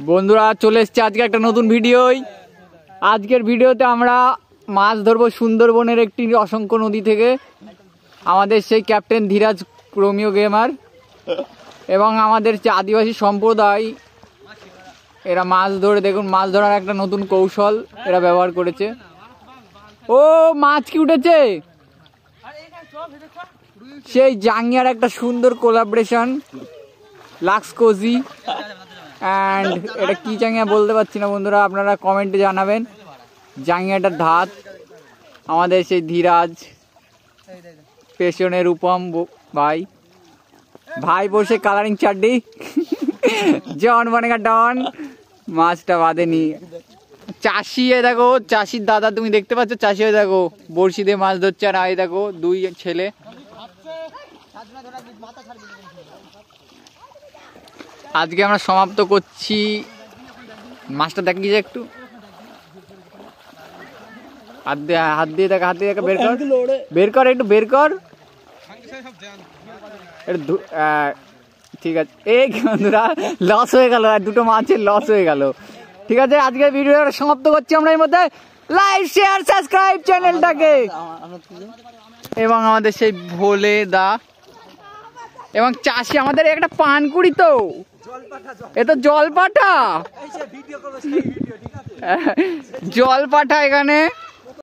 বন্ধুরা চলে এসেছে আজকে একটা নতুন ভিডিও। আজকের ভিডিওতে আমরা মাছ ধরবো সুন্দরবনের একটি অসংখ্য নদী থেকে। আমাদের সেই ক্যাপ্টেন ধীরাজ রোমিও গেমার এবং আমাদের যে আদিবাসী সম্প্রদায় এরা মাছ ধরে, দেখুন মাছ ধরার একটা নতুন কৌশল এরা ব্যবহার করেছে। ও মাছ কি উঠেছে, সেই জাঙ্গিয়ার একটা সুন্দর কোলাবরেশন লাক্স কোজি অ্যান্ড এটা কি জাঙ্গিয়া বলতে পারছি না বন্ধুরা, আপনারা কমেন্টে জানাবেন। জাঙ্গিয়াটার ধাত আমাদের সেই ধীরাজ, পেছনের রূপম ভাই ভাই বসে কালারিং চাড্ডি জন বানেগা ডন। মাছটা বাঁধেনি। চাষি এ দেখো, চাষির দাদা তুমি দেখতে পাচ্ছ, চাষি হয়ে দেখো বড়শি দিয়ে মাছ ধরছে। আর আই দেখো দুই ছেলে। আজকে আমরা সমাপ্ত করছি। মাছটা দেখি যে একটু হাত দিয়ে দেখ, বের কর, একটু বের কর। ঠিক আছে, এই বন্ধুরা লস হয়ে গেল, আর দুটো মাছের লস হয়ে গেল। ঠিক আছে, আজকের ভিডিওটা সমাপ্ত করছি আমরা। এর মধ্যে লাইক শেয়ার সাবস্ক্রাইব চ্যানেলটাকে, এবং আমাদের সেই ভোলে দা এবং চাষি আমাদের একটা পানকুড়ি, তো এ তো জল পাঠা, জল পাঠা এখানে।